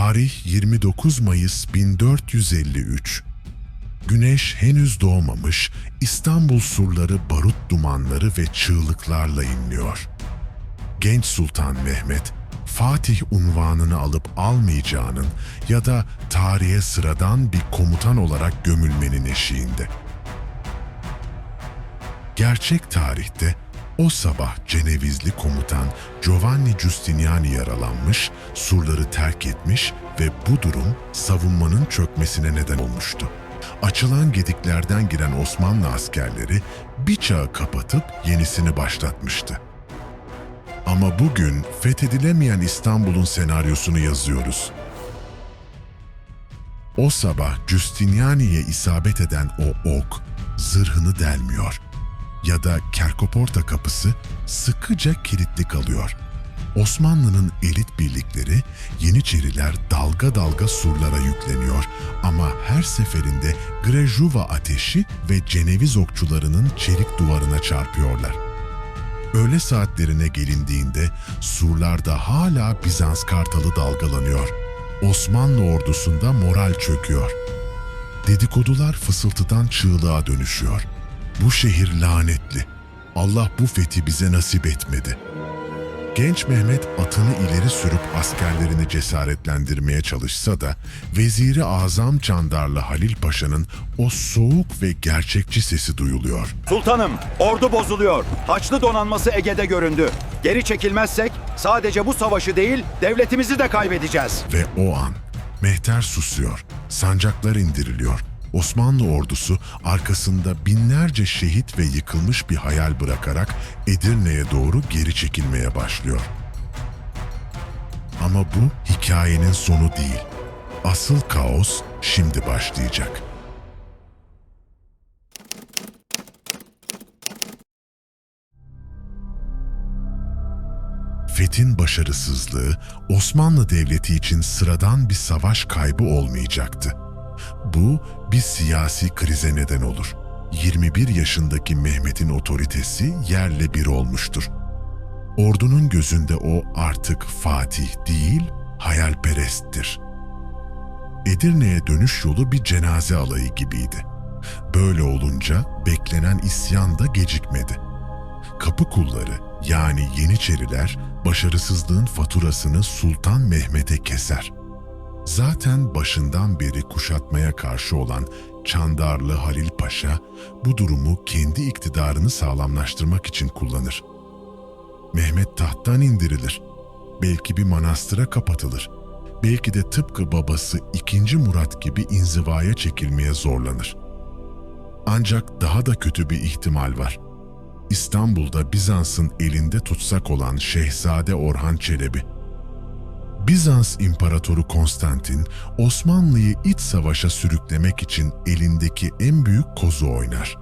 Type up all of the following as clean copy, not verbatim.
Tarih 29 Mayıs 1453. Güneş henüz doğmamış, İstanbul surları barut dumanları ve çığlıklarla inliyor. Genç Sultan Mehmet, Fatih unvanını alıp almayacağının ya da tarihe sıradan bir komutan olarak gömülmenin eşiğinde. Gerçek tarihte o sabah Cenevizli komutan Giovanni Giustiniani yaralanmış, surları terk etmiş ve bu durum savunmanın çökmesine neden olmuştu. Açılan gediklerden giren Osmanlı askerleri bir çağı kapatıp yenisini başlatmıştı. Ama bugün fethedilemeyen İstanbul'un senaryosunu yazıyoruz. O sabah Giustiniani'ye isabet eden o ok zırhını delmiyor ya da Kerkoporta kapısı sıkıca kilitli kalıyor. Osmanlı'nın elit birlikleri, Yeniçeriler dalga dalga surlara yükleniyor ama her seferinde Grejuva ateşi ve Ceneviz okçularının çelik duvarına çarpıyorlar. Öğle saatlerine gelindiğinde surlarda hala Bizans kartalı dalgalanıyor. Osmanlı ordusunda moral çöküyor. Dedikodular fısıltıdan çığlığa dönüşüyor. Bu şehir lanetli. Allah bu fethi bize nasip etmedi. Genç Mehmet atını ileri sürüp askerlerini cesaretlendirmeye çalışsa da Veziri Azam Çandarlı Halil Paşa'nın o soğuk ve gerçekçi sesi duyuluyor. Sultanım, ordu bozuluyor. Haçlı donanması Ege'de göründü. Geri çekilmezsek sadece bu savaşı değil, devletimizi de kaybedeceğiz. Ve o an mehter susuyor, sancaklar indiriliyor. Osmanlı ordusu arkasında binlerce şehit ve yıkılmış bir hayal bırakarak Edirne'ye doğru geri çekilmeye başlıyor. Ama bu hikayenin sonu değil. Asıl kaos şimdi başlayacak. Fethin başarısızlığı Osmanlı Devleti için sıradan bir savaş kaybı olmayacaktı. Bu bir siyasi krize neden olur. 21 yaşındaki Mehmet'in otoritesi yerle bir olmuştur. Ordunun gözünde o artık Fatih değil, hayalperesttir. Edirne'ye dönüş yolu bir cenaze alayı gibiydi. Böyle olunca beklenen isyan da gecikmedi. Kapıkulları yani Yeniçeriler başarısızlığın faturasını Sultan Mehmet'e keser. Zaten başından beri kuşatmaya karşı olan Çandarlı Halil Paşa bu durumu kendi iktidarını sağlamlaştırmak için kullanır. Mehmet tahttan indirilir. Belki bir manastıra kapatılır. Belki de tıpkı babası 2. Murat gibi inzivaya çekilmeye zorlanır. Ancak daha da kötü bir ihtimal var. İstanbul'da Bizans'ın elinde tutsak olan Şehzade Orhan Çelebi. Bizans İmparatoru Konstantin, Osmanlı'yı iç savaşa sürüklemek için elindeki en büyük kozu oynar.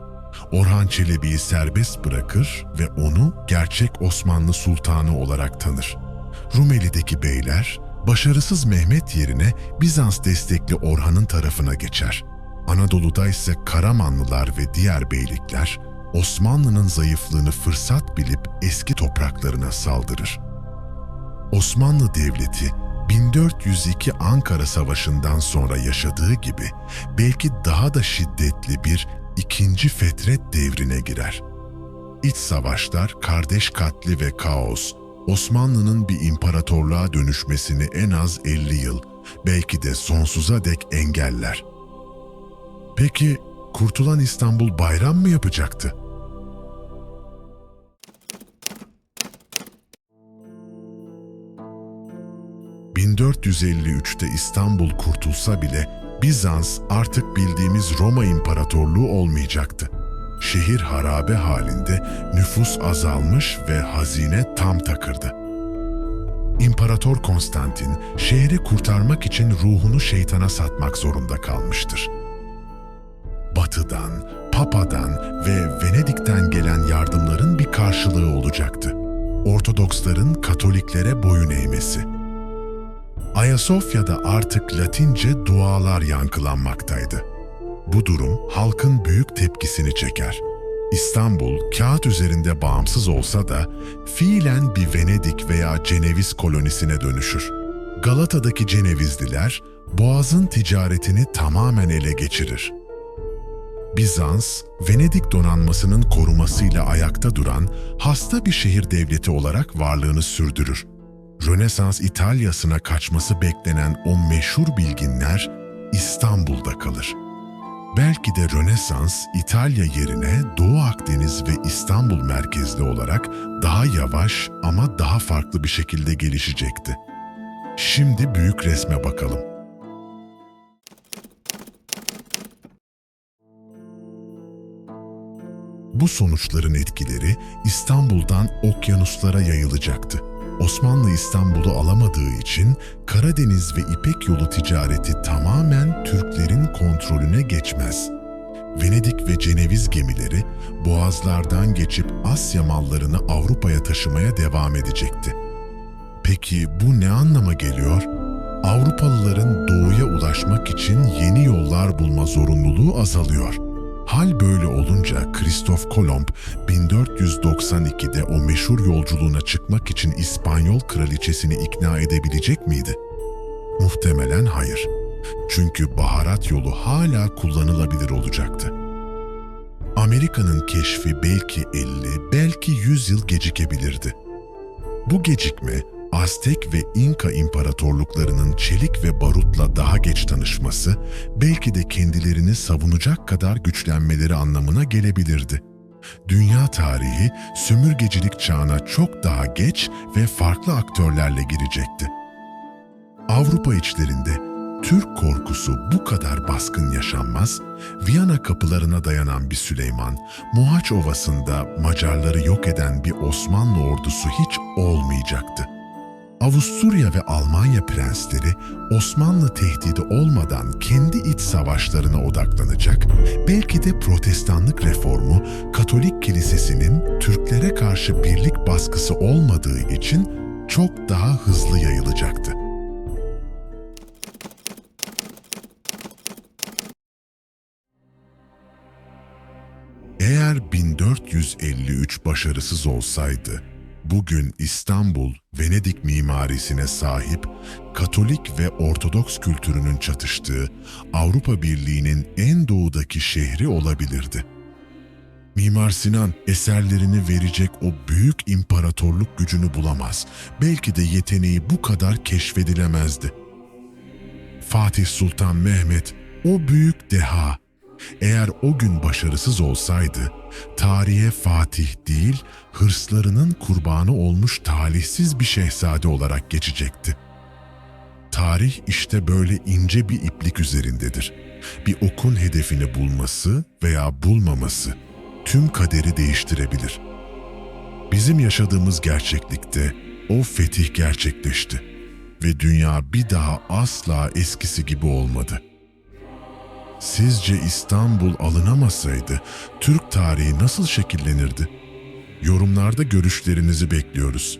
Orhan Çelebi'yi serbest bırakır ve onu gerçek Osmanlı Sultanı olarak tanır. Rumeli'deki beyler, başarısız Mehmet yerine Bizans destekli Orhan'ın tarafına geçer. Anadolu'da ise Karamanlılar ve diğer beylikler, Osmanlı'nın zayıflığını fırsat bilip eski topraklarına saldırır. Osmanlı Devleti 1402 Ankara Savaşı'ndan sonra yaşadığı gibi belki daha da şiddetli bir 2. Fetret devrine girer. İç savaşlar, kardeş katli ve kaos, Osmanlı'nın bir imparatorluğa dönüşmesini en az 50 yıl, belki de sonsuza dek engeller. Peki kurtulan İstanbul bayram mı yapacaktı? ...1453'te İstanbul kurtulsa bile Bizans artık bildiğimiz Roma İmparatorluğu olmayacaktı. Şehir harabe halinde, nüfus azalmış ve hazine tam takırdı. İmparator Konstantin şehri kurtarmak için ruhunu şeytana satmak zorunda kalmıştır. Batı'dan, Papa'dan ve Venedik'ten gelen yardımların bir karşılığı olacaktı. Ortodoksların Katoliklere boyun eğmesi. Ayasofya'da artık Latince dualar yankılanmaktaydı. Bu durum halkın büyük tepkisini çeker. İstanbul, kağıt üzerinde bağımsız olsa da fiilen bir Venedik veya Ceneviz kolonisine dönüşür. Galata'daki Cenevizliler Boğaz'ın ticaretini tamamen ele geçirir. Bizans, Venedik donanmasının korumasıyla ayakta duran hasta bir şehir devleti olarak varlığını sürdürür. Rönesans İtalya'sına kaçması beklenen o meşhur bilginler İstanbul'da kalır. Belki de Rönesans, İtalya yerine Doğu Akdeniz ve İstanbul merkezli olarak daha yavaş ama daha farklı bir şekilde gelişecekti. Şimdi büyük resme bakalım. Bu sonuçların etkileri İstanbul'dan okyanuslara yayılacaktı. Osmanlı İstanbul'u alamadığı için Karadeniz ve İpek Yolu ticareti tamamen Türklerin kontrolüne geçmez. Venedik ve Ceneviz gemileri boğazlardan geçip Asya mallarını Avrupa'ya taşımaya devam edecekti. Peki bu ne anlama geliyor? Avrupalıların doğuya ulaşmak için yeni yollar bulma zorunluluğu azalıyor. Hal böyle olunca Kristof Kolomb 1492'de o meşhur yolculuğuna çıkmak için İspanyol kraliçesini ikna edebilecek miydi? Muhtemelen hayır. Çünkü baharat yolu hala kullanılabilir olacaktı. Amerika'nın keşfi belki 50, belki 100 yıl gecikebilirdi. Bu gecikme, Aztek ve İnka imparatorluklarının çelik ve barutla daha geç tanışması, belki de kendilerini savunacak kadar güçlenmeleri anlamına gelebilirdi. Dünya tarihi, sömürgecilik çağına çok daha geç ve farklı aktörlerle girecekti. Avrupa içlerinde Türk korkusu bu kadar baskın yaşanmaz, Viyana kapılarına dayanan bir Süleyman, Mohaç Ovası'nda Macarları yok eden bir Osmanlı ordusu hiç olmayacaktı. Avusturya ve Almanya prensleri Osmanlı tehdidi olmadan kendi iç savaşlarına odaklanacak, belki de Protestanlık reformu Katolik Kilisesi'nin Türklere karşı birlik baskısı olmadığı için çok daha hızlı yayılacaktı. Eğer 1453 başarısız olsaydı, bugün İstanbul, Venedik mimarisine sahip, Katolik ve Ortodoks kültürünün çatıştığı Avrupa Birliği'nin en doğudaki şehri olabilirdi. Mimar Sinan eserlerini verecek o büyük imparatorluk gücünü bulamaz. Belki de yeteneği bu kadar keşfedilemezdi. Fatih Sultan Mehmet, o büyük deha, eğer o gün başarısız olsaydı, tarihe Fatih değil, hırslarının kurbanı olmuş talihsiz bir şehzade olarak geçecekti. Tarih işte böyle ince bir iplik üzerindedir. Bir okun hedefini bulması veya bulmaması tüm kaderi değiştirebilir. Bizim yaşadığımız gerçeklikte o fetih gerçekleşti ve dünya bir daha asla eskisi gibi olmadı. Sizce İstanbul alınamasaydı Türk tarihi nasıl şekillenirdi? Yorumlarda görüşlerinizi bekliyoruz.